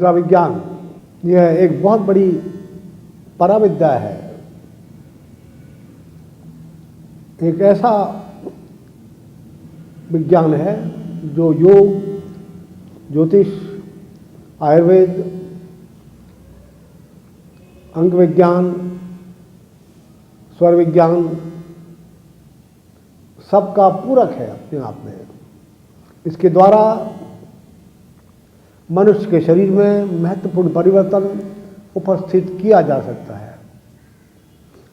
मुद्रा विज्ञान यह एक बहुत बड़ी पराविद्या है। एक ऐसा विज्ञान है जो योग, ज्योतिष, आयुर्वेद, अंग विज्ञान, स्वर विज्ञान सबका पूरक है अपने आप में। इसके द्वारा मनुष्य के शरीर में महत्वपूर्ण परिवर्तन उपस्थित किया जा सकता है।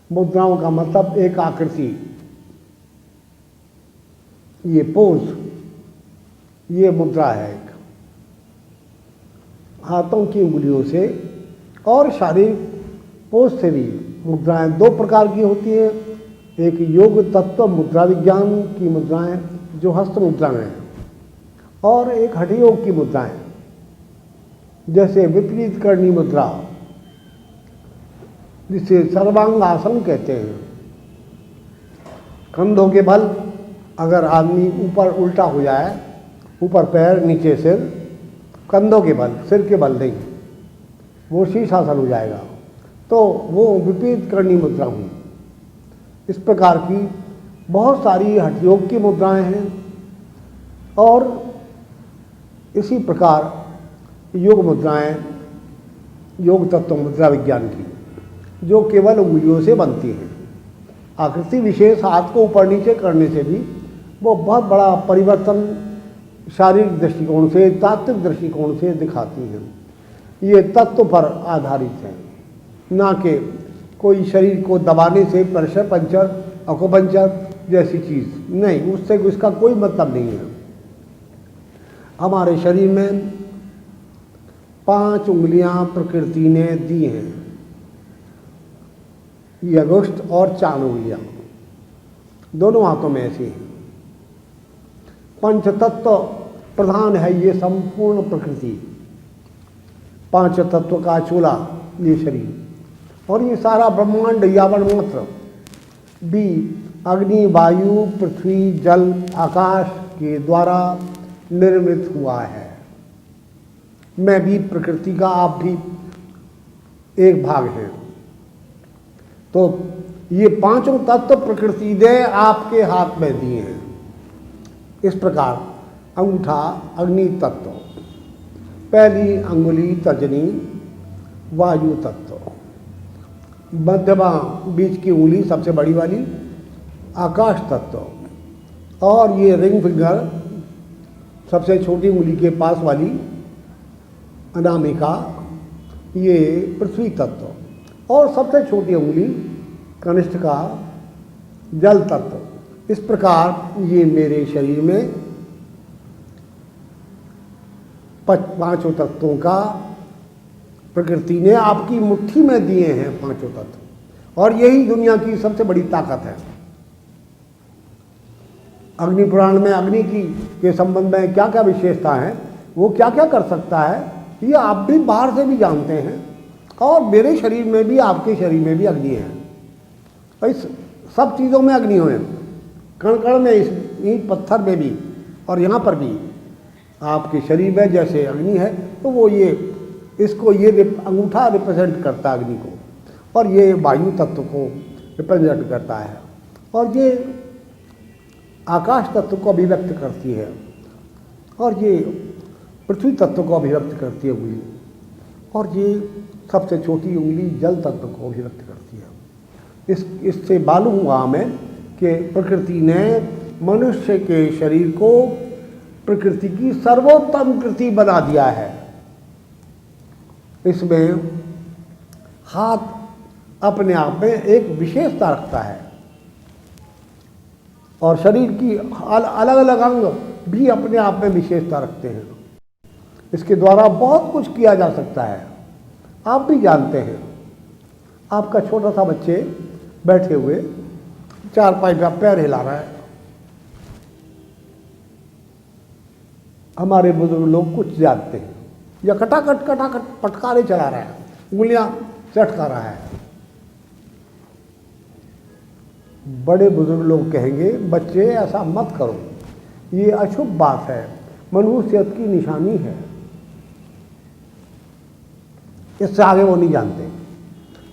मुद्राओं का मतलब एक आकृति, ये पोज, ये मुद्रा है एक। हाथों की उंगलियों से और शारीरिक पोज से भी मुद्राएं दो प्रकार की होती हैं। एक योग तत्व मुद्रा विज्ञान की मुद्राएं जो हस्त मुद्राएं हैं, और एक हठयोग की मुद्राएं जैसे विपरीत करणी मुद्रा, जिसे सर्वांग आसन कहते हैं। कंधों के बल अगर आदमी ऊपर उल्टा हो जाए, ऊपर पैर नीचे सिर, कंधों के बल, सिर के बल नहीं, वो शीर्षासन हो जाएगा, तो वो विपरीत करणी मुद्रा हुई। इस प्रकार की बहुत सारी हठयोग की मुद्राएं हैं और इसी प्रकार योग मुद्राएं, योग तत्व मुद्रा विज्ञान की, जो केवल उंगलियों से बनती हैं। आकृति विशेष हाथ को ऊपर नीचे करने से भी वो बहुत बड़ा परिवर्तन शारीरिक दृष्टिकोण से, तात्विक दृष्टिकोण से दिखाती हैं। ये तत्व पर आधारित है, ना कि कोई शरीर को दबाने से प्रेशर पंचर, अकोपंचर जैसी चीज़ नहीं, उससे इसका कोई मतलब नहीं है। हमारे शरीर में 5 उंगलियां प्रकृति ने दी हैं, ये अगुष्ठ और 4 उंगलियां दोनों हाथों में ऐसी हैं। पंचतत्व प्रधान है ये संपूर्ण प्रकृति, 5 तत्व का चूल्हा ये शरीर, और ये सारा ब्रह्मांड यावन मात्र भी अग्नि, वायु, पृथ्वी, जल, आकाश के द्वारा निर्मित हुआ है। मैं भी प्रकृति का, आप भी एक भाग हैं। तो ये 5 तत्व प्रकृति ने आपके हाथ में दिए हैं। इस प्रकार अंगूठा अग्नि तत्व, पहली अंगुली तर्जनी वायु तत्व, मध्यमा बीच की उंगली सबसे बड़ी वाली आकाश तत्व, और ये रिंग फिंगर सबसे छोटी उंगली के पास वाली अनामिका ये पृथ्वी तत्व, और सबसे छोटी उंगली कनिष्ठ का जल तत्व। इस प्रकार ये मेरे शरीर में 5 तत्वों का प्रकृति ने आपकी मुट्ठी में दिए हैं 5 तत्व, और यही दुनिया की सबसे बड़ी ताकत है। अग्नि पुराण में अग्नि की के संबंध में क्या क्या विशेषता है, वो क्या क्या कर सकता है, ये आप भी बाहर से भी जानते हैं। और मेरे शरीर में भी, आपके शरीर में भी अग्नि है। इस सब चीज़ों में अग्नि है, कण कण में, इस ईंट पत्थर में भी, और यहाँ पर भी आपके शरीर में जैसे अग्नि है। तो वो ये इसको ये अंगूठा रिप्रेजेंट करता है अग्नि को, और ये वायु तत्व को रिप्रेजेंट करता है, और ये आकाश तत्व को अभिव्यक्त करती है, और ये पृथ्वी तत्व को अभिव्यक्त करती है उंगली, और ये सबसे छोटी उंगली जल तत्व को अभिव्यक्त करती है। इससे मालूम हुआ हमें कि प्रकृति ने मनुष्य के शरीर को प्रकृति की सर्वोत्तम कृति बना दिया है। इसमें हाथ अपने आप में एक विशेषता रखता है, और शरीर की अलग अलग अंग भी अपने आप में विशेषता रखते हैं। इसके द्वारा बहुत कुछ किया जा सकता है। आप भी जानते हैं, आपका छोटा सा बच्चे बैठे हुए चारपाई पे पैर हिला रहा है, हमारे बुजुर्ग लोग कुछ जानते हैं, या कटाकट पटकारे चला रहा है, उंगलियां चटका रहा है। बड़े बुजुर्ग लोग कहेंगे बच्चे ऐसा मत करो, ये अशुभ बात है, मनुष्यत की निशानी है। इससे आगे वो नहीं जानते।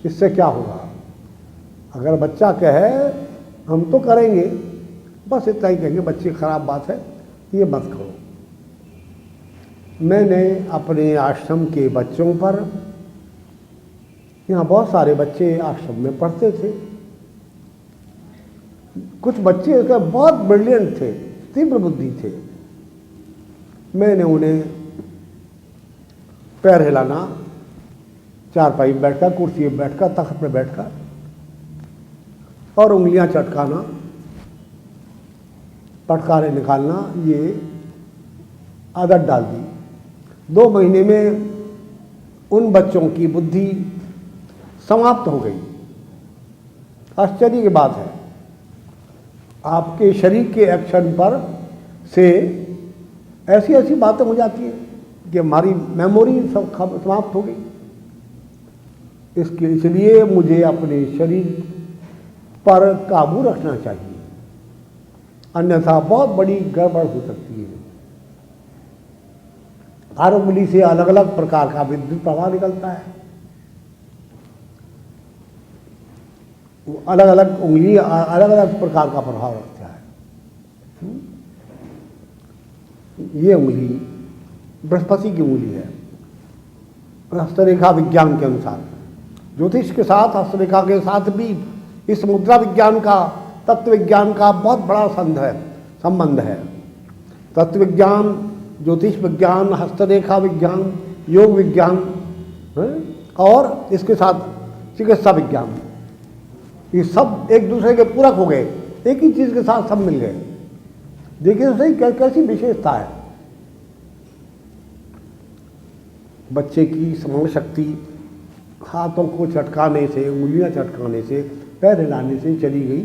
इससे क्या होगा? अगर बच्चा कहे हम तो करेंगे, बस इतना ही कहेंगे बच्चे खराब बात है, ये मत करो। मैंने अपने आश्रम के बच्चों पर, यहाँ बहुत सारे बच्चे आश्रम में पढ़ते थे, कुछ बच्चे उसका बहुत ब्रिलियंट थे, तीव्र बुद्धि थे। मैंने उन्हें पैर हिलाना, चारपाई में बैठकर, कुर्सी में बैठकर, तख्त पे बैठकर और उंगलियां चटकाना, पटकारे निकालना, ये आदत डाल दी। 2 महीने में उन बच्चों की बुद्धि समाप्त हो गई। आश्चर्य की बात है, आपके शरीर के एक्शन पर से ऐसी ऐसी बातें हो जाती हैं कि हमारी मेमोरी सब समाप्त हो गई। इसलिए मुझे अपने शरीर पर काबू रखना चाहिए, अन्यथा बहुत बड़ी गड़बड़ हो सकती है। हर उंगली से अलग अलग प्रकार का विद्युत प्रवाह निकलता है। अलग अलग उंगली अलग अलग प्रकार का प्रभाव रखता है। ये उंगली बृहस्पति की उंगली है। हस्तरेखा विज्ञान के अनुसार, ज्योतिष के साथ हस्तरेखा के साथ भी इस मुद्रा विज्ञान का, तत्व विज्ञान का बहुत बड़ा संबंध है। तत्व विज्ञान, ज्योतिष विज्ञान, हस्तरेखा विज्ञान, योग विज्ञान और इसके साथ चिकित्सा विज्ञान, ये सब एक दूसरे के पूरक हो गए, एक ही चीज के साथ सब मिल गए। देखिए तो सही कैसी विशेषता है। बच्चे की स्मरण शक्ति हाथों को चटकाने से, उंगलियां चटकाने से, पैर हिलाने से चली गई,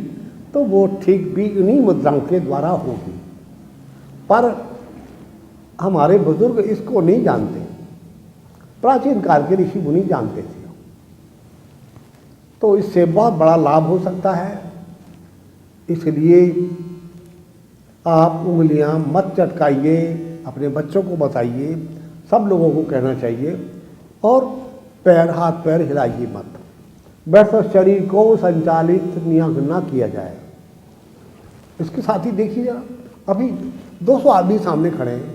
तो वो ठीक भी इन्हीं मुद्राओं के द्वारा होगी। पर हमारे बुजुर्ग इसको नहीं जानते, प्राचीन काल के ऋषि मुनि जानते थे। तो इससे बहुत बड़ा लाभ हो सकता है। इसलिए आप उंगलियां मत चटकाइए, अपने बच्चों को बताइए, सब लोगों को कहना चाहिए। और हाथ पैर हिलाइए मत, बैठकर शरीर को संचालित न किया जाए। इसके साथ ही देखिए जरा, अभी 200 आदमी सामने खड़े हैं,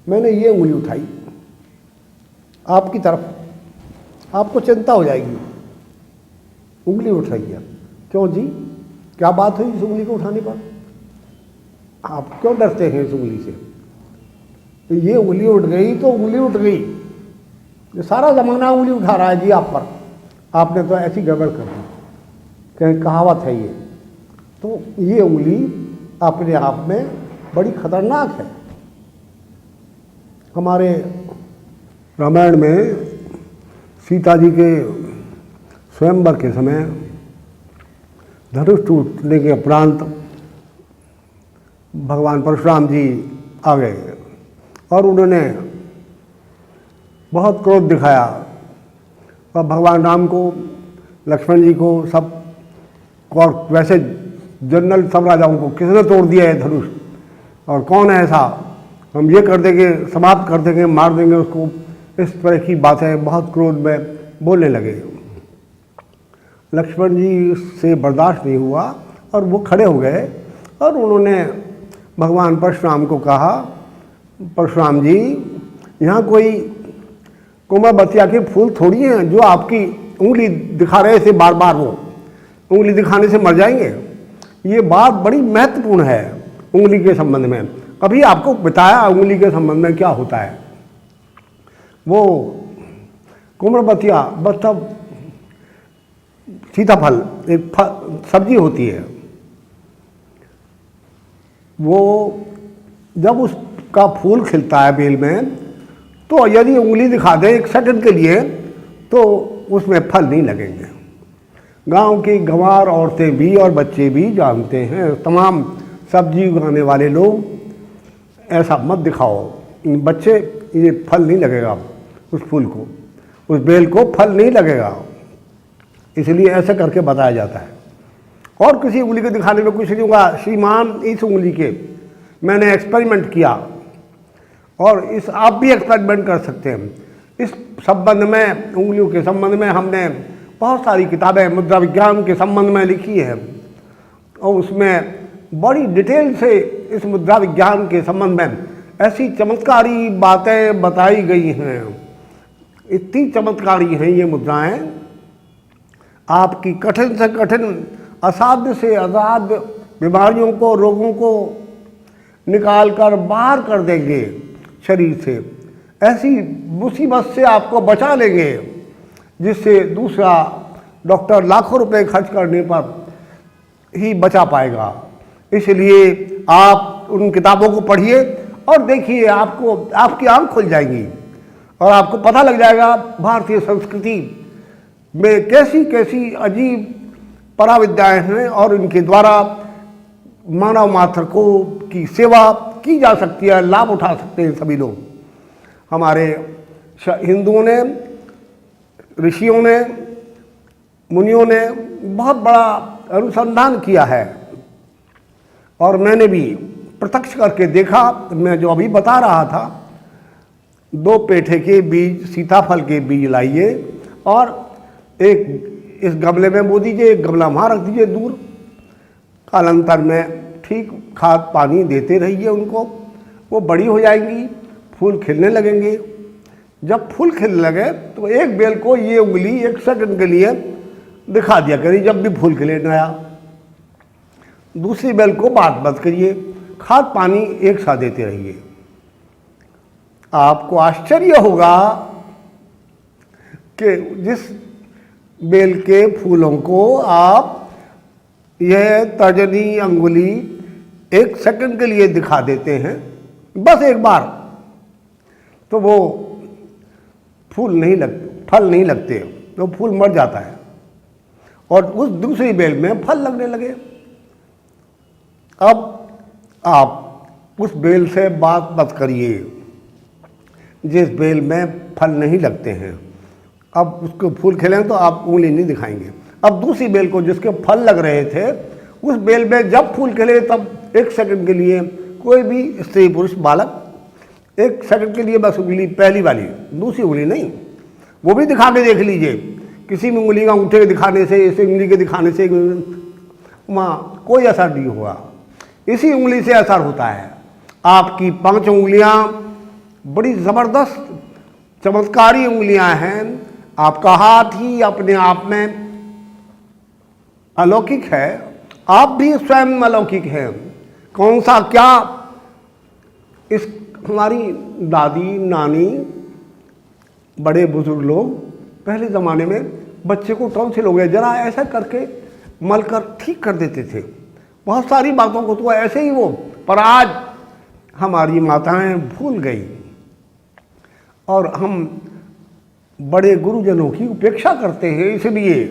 मैंने ये उंगली उठाई आपकी तरफ, आपको चिंता हो जाएगी, उंगली उठ रही है, क्यों जी, क्या बात हुई इस उंगली को उठाने पर? आप क्यों डरते हैं इस उंगली से? तो ये उंगली उठ गई तो उंगली उठ गई, ये सारा जमाना उंगली उठा रहा है जी आप पर, आपने तो ऐसी गड़बड़ कर दी, कहीं कहावत है ये। तो ये उंगली अपने आप में बड़ी खतरनाक है। हमारे रामायण में सीता जी के स्वयंवर के समय धनुष टूटने के उपरांत भगवान परशुराम जी आ गए और उन्होंने बहुत क्रोध दिखाया और भगवान राम को, लक्ष्मण जी को, सब और वैसे जनरल सब राजाओं को, किसने तोड़ दिया है धनुष और कौन है ऐसा, हम ये कर देंगे, समाप्त कर देंगे, मार देंगे उसको, इस तरह की बातें बहुत क्रोध में बोलने लगे। लक्ष्मण जी से बर्दाश्त नहीं हुआ और वो खड़े हो गए और उन्होंने भगवान परशुराम को कहा, परशुराम जी, यहाँ कोई कुमारबतिया के फूल थोड़ी हैं जो आपकी उंगली दिखा रहे थे बार बार, वो उंगली दिखाने से मर जाएंगे। ये बात बड़ी महत्वपूर्ण है उंगली के संबंध में। अभी आपको बताया उंगली के संबंध में क्या होता है। वो कुमारबतिया मतलब सीताफल, एक सब्जी होती है, वो जब उसका फूल खिलता है बेल में, तो यदि उंगली दिखा दें 1 सेकंड के लिए तो उसमें फल नहीं लगेंगे। गांव की गंवार औरतें भी और बच्चे भी जानते हैं, तमाम सब्जी उगाने वाले लोग, ऐसा मत दिखाओ बच्चे, ये फल नहीं लगेगा, उस फूल को, उस बेल को फल नहीं लगेगा, इसलिए ऐसा करके बताया जाता है। और किसी उंगली को दिखाने में कुछ नहीं होगा। श्रीमान, इस उंगली के मैंने एक्सपेरिमेंट किया और इस आप भी एक्सपेरिमेंट कर सकते हैं। इस संबंध में, उंगलियों के संबंध में हमने बहुत सारी किताबें मुद्रा विज्ञान के संबंध में लिखी है और उसमें बड़ी डिटेल से इस मुद्रा विज्ञान के संबंध में ऐसी चमत्कारी बातें बताई गई हैं। इतनी चमत्कारी हैं ये मुद्राएं, आपकी कठिन से कठिन, असाध्य से असाध्य बीमारियों को, रोगों को निकाल कर बाहर कर देंगे शरीर से। ऐसी मुसीबत से आपको बचा लेंगे जिससे दूसरा डॉक्टर लाखों रुपए खर्च करने पर ही बचा पाएगा। इसलिए आप उन किताबों को पढ़िए और देखिए, आपको आपकी आंख खुल जाएगी और आपको पता लग जाएगा भारतीय संस्कृति में कैसी कैसी अजीब पराविद्याएं हैं और इनके द्वारा मानव मात्र को की सेवा की जा सकती है, लाभ उठा सकते हैं सभी लोग। हमारे हिंदुओं ने, ऋषियों ने, मुनियों ने बहुत बड़ा अनुसंधान किया है और मैंने भी प्रत्यक्ष करके देखा। मैं जो अभी बता रहा था, 2 पेठे के बीज, सीताफल के बीज लाइए और एक इस गमले में बो दीजिए, एक गमला वहाँ रख दीजिए दूर। कालांतर में ठीक खाद पानी देते रहिए उनको, वो बड़ी हो जाएंगी, फूल खिलने लगेंगे। जब फूल खिलने लगे तो एक बेल को ये उंगली 1 सेकंड के लिए दिखा दिया करिए जब भी फूल खिले नया। दूसरी बेल को बात मत करिए, खाद पानी एक साथ देते रहिए। आपको आश्चर्य होगा कि जिस बेल के फूलों को आप यह तर्जनी अंगुली 1 सेकंड के लिए दिखा देते हैं, बस एक बार, तो वो फूल नहीं लगते, फल नहीं लगते, तो फूल मर जाता है और उस दूसरी बेल में फल लगने लगे। अब आप उस बेल से बात मत करिए जिस बेल में फल नहीं लगते हैं। अब उसको फूल खिले तो आप उंगली नहीं दिखाएंगे। अब दूसरी बेल को जिसके फल लग रहे थे, उस बेल में जब फूल खिले तब 1 सेकंड के लिए कोई भी स्त्री पुरुष बालक 1 सेकंड के लिए बस उंगली, पहली वाली, दूसरी उंगली नहीं, वो भी दिखा के देख लीजिए। किसी भी उंगली का अंगूठे के दिखाने से, इस उंगली के दिखाने से वहाँ कोई असर नहीं होगा। इसी उंगली से असर होता है। आपकी 5 उंगलियाँ बड़ी ज़बरदस्त चमत्कारी उंगलियाँ हैं। आपका हाथ ही अपने आप में अलौकिक है, आप भी स्वयं अलौकिक हैं। कौन सा क्या, इस हमारी दादी, नानी, बड़े बुजुर्ग लोग पहले ज़माने में बच्चे को टॉन्सिल हो गया, जरा ऐसा करके मलकर ठीक कर देते थे। बहुत सारी बातों को तो ऐसे ही वो, पर आज हमारी माताएं भूल गई और हम बड़े गुरुजनों की उपेक्षा करते हैं। इसलिए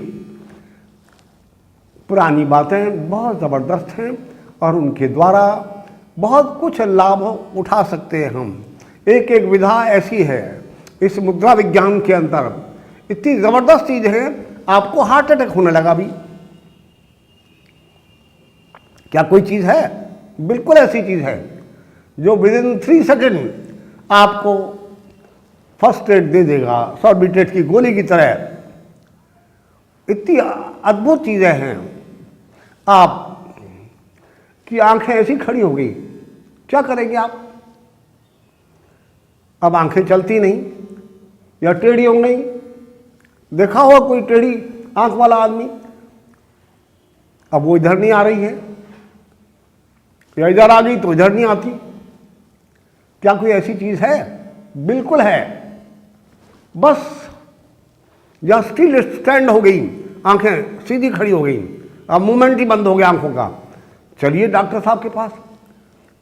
पुरानी बातें बहुत ज़बरदस्त हैं और उनके द्वारा बहुत कुछ लाभ उठा सकते हैं हम। एक एक विधा ऐसी है इस मुद्रा विज्ञान के अंदर, इतनी ज़बरदस्त चीज़ है, आपको हार्ट अटैक होने लगा भी। क्या कोई चीज़ है? बिल्कुल ऐसी चीज़ है जो विदिन 3 सेकेंड आपको फर्स्ट एड दे देगा, सॉर्बिट्रेट की गोली की तरह। इतनी अद्भुत चीज़ें हैं। आप की आंखें ऐसी खड़ी हो गई, क्या करेंगे आप? अब आंखें चलती नहीं या टेढ़ी हो गई। देखा होगा कोई टेढ़ी आंख वाला आदमी, अब वो इधर नहीं आ रही है या इधर आ गई तो इधर नहीं आती। क्या कोई ऐसी चीज़ है? बिल्कुल है। बस या स्टिल स्टैंड हो गई, आंखें सीधी खड़ी हो गई, अब मूवमेंट ही बंद हो गया आंखों का। चलिए डॉक्टर साहब के पास।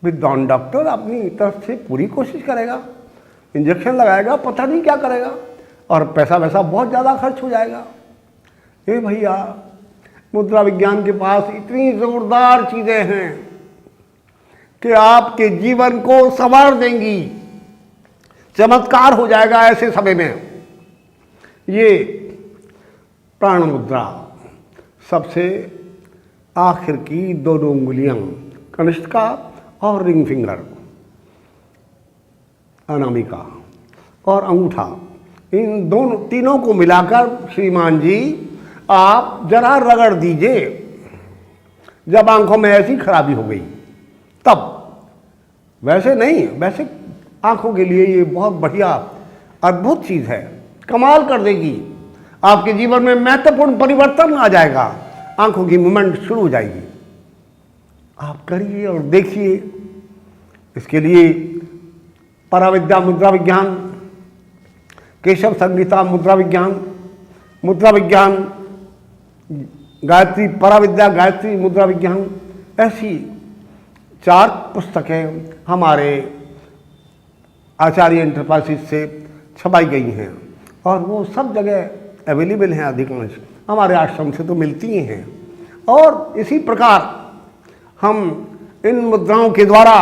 विद्वान डॉक्टर अपनी तरफ से पूरी कोशिश करेगा, इंजेक्शन लगाएगा, पता नहीं क्या करेगा और पैसा वैसा बहुत ज़्यादा खर्च हो जाएगा। ये भैया, मुद्रा विज्ञान के पास इतनी ज़ोरदार चीज़ें हैं कि आपके जीवन को संवार देंगी। चमत्कार हो जाएगा ऐसे समय में। ये प्राण मुद्रा, सबसे आखिर की 2 उंगलियां, कनिष्ठिका और रिंग फिंगर, अनामिका और अंगूठा, इन दोनों तीनों को मिलाकर श्रीमान जी आप जरा रगड़ दीजिए। जब आंखों में ऐसी खराबी हो गई तब, वैसे नहीं, वैसे आंखों के लिए ये बहुत बढ़िया अद्भुत चीज़ है, कमाल कर देगी। आपके जीवन में महत्वपूर्ण परिवर्तन आ जाएगा, आंखों की मूवमेंट शुरू हो जाएगी। आप करिए और देखिए। इसके लिए पराविद्या मुद्रा विज्ञान, केशव संगीता मुद्रा विज्ञान, गायत्री पराविद्या गायत्री मुद्रा विज्ञान, ऐसी 4 पुस्तकें हमारे आचार्य एंटरप्राइजेस से छपाई गई हैं और वो सब जगह अवेलेबल हैं। अधिकांश हमारे आश्रम से तो मिलती ही हैं। और इसी प्रकार हम इन मुद्राओं के द्वारा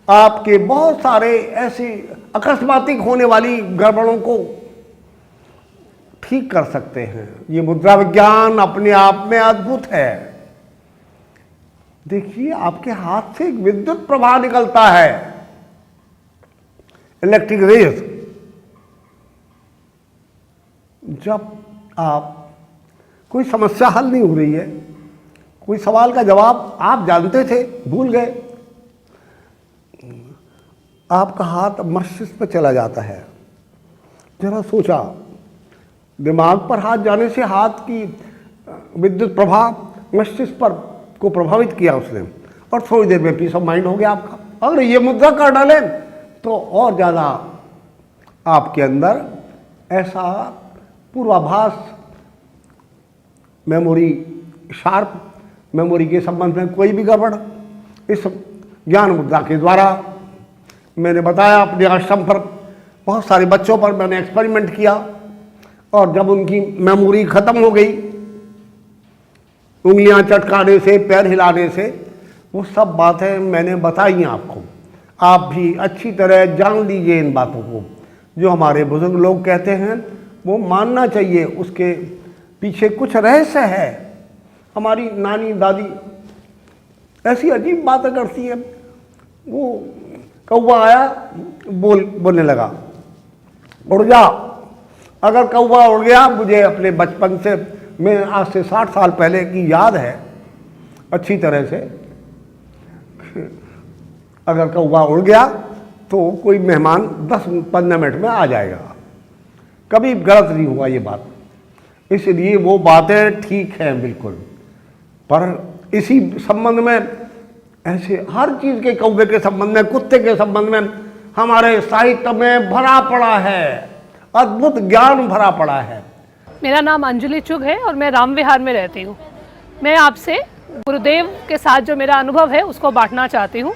आपके बहुत सारे ऐसी अकस्मातिक होने वाली गड़बड़ों को ठीक कर सकते हैं। ये मुद्रा विज्ञान अपने आप में अद्भुत है। देखिए, आपके हाथ से एक विद्युत प्रवाह निकलता है, इलेक्ट्रिक रेज। जब आप कोई समस्या हल नहीं हो रही है, कोई सवाल का जवाब आप जानते थे, भूल गए, आपका हाथ मस्तिष्क पर चला जाता है। जरा सोचा, दिमाग पर हाथ जाने से हाथ की विद्युत प्रभाव मस्तिष्क पर को प्रभावित किया उसने, और थोड़ी देर में पीस ऑफ माइंड हो गया आपका। अगर ये मुद्रा कर डालें तो और ज़्यादा आपके अंदर ऐसा पूर्वाभास, मेमोरी, शार्प मेमोरी के संबंध में कोई भी गड़बड़, इस ज्ञान मुद्रा के द्वारा मैंने बताया। अपने आश्रम पर बहुत सारे बच्चों पर मैंने एक्सपेरिमेंट किया और जब उनकी मेमोरी ख़त्म हो गई, उंगलियां चटकाने से, पैर हिलाने से, वो सब बातें मैंने बताई आपको। आप भी अच्छी तरह जान लीजिए इन बातों को। जो हमारे बुजुर्ग लोग कहते हैं वो मानना चाहिए, उसके पीछे कुछ रहस्य है। हमारी नानी दादी ऐसी अजीब बातें करती हैं। वो कौवा आया, बोलने लगा, उड़ जा। अगर कौवा उड़ गया, मुझे अपने बचपन से, मैं आज से 60 साल पहले की याद है अच्छी तरह से, अगर कौवा उड़ गया तो कोई मेहमान 10-15 मिनट में आ जाएगा। कभी गलत नहीं हुआ ये बात, इसलिए वो बातें ठीक हैं बिल्कुल। पर इसी संबंध में, ऐसे हर चीज़ के, कौवे के संबंध में, कुत्ते के संबंध में हमारे साहित्य में भरा पड़ा है, अद्भुत ज्ञान भरा पड़ा है। मेरा नाम अंजलि चुग है और मैं राम विहार में रहती हूँ। मैं आपसे गुरुदेव के साथ जो मेरा अनुभव है उसको बांटना चाहती हूँ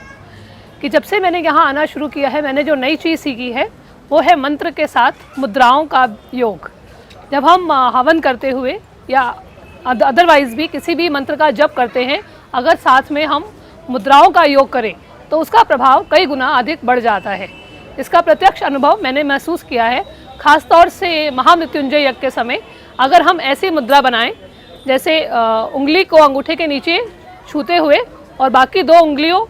कि जब से मैंने यहाँ आना शुरू किया है, मैंने जो नई चीज़ सीखी है वो है मंत्र के साथ मुद्राओं का योग। जब हम हवन करते हुए या अदरवाइज़ भी किसी भी मंत्र का जप करते हैं, अगर साथ में हम मुद्राओं का योग करें तो उसका प्रभाव कई गुना अधिक बढ़ जाता है। इसका प्रत्यक्ष अनुभव मैंने महसूस किया है। ख़ास तौर से महामृत्युंजय यज्ञ के समय अगर हम ऐसी मुद्रा बनाएं, जैसे उंगली को अंगूठे के नीचे छूते हुए और बाकी 2 उंगलियों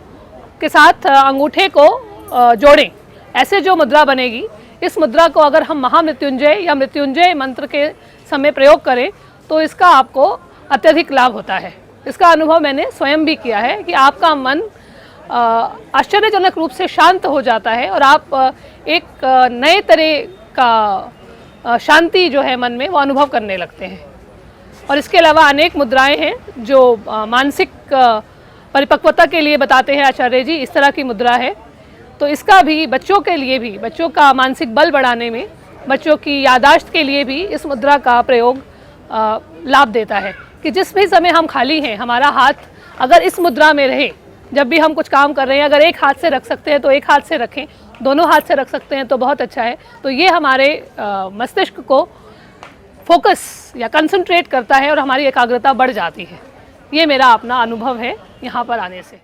के साथ अंगूठे को जोड़ें, ऐसे जो मुद्रा बनेगी, इस मुद्रा को अगर हम महामृत्युंजय या मृत्युंजय मंत्र के समय प्रयोग करें तो इसका आपको अत्यधिक लाभ होता है। इसका अनुभव मैंने स्वयं भी किया है कि आपका मन आश्चर्यजनक रूप से शांत हो जाता है और आप एक नए तरह का शांति जो है मन में, वो अनुभव करने लगते हैं। और इसके अलावा अनेक मुद्राएं हैं जो मानसिक परिपक्वता के लिए बताते हैं आचार्य जी। इस तरह की मुद्रा है, तो इसका भी बच्चों के लिए भी, बच्चों का मानसिक बल बढ़ाने में, बच्चों की यादाश्त के लिए भी इस मुद्रा का प्रयोग लाभ देता है। कि जिस भी समय हम खाली हैं, हमारा हाथ अगर इस मुद्रा में रहे, जब भी हम कुछ काम कर रहे हैं, अगर एक हाथ से रख सकते हैं तो एक हाथ से रखें, दोनों हाथ से रख सकते हैं तो बहुत अच्छा है। तो ये हमारे मस्तिष्क को फोकस या कंसंट्रेट करता है और हमारी एकाग्रता बढ़ जाती है। ये मेरा अपना अनुभव है यहाँ पर आने से।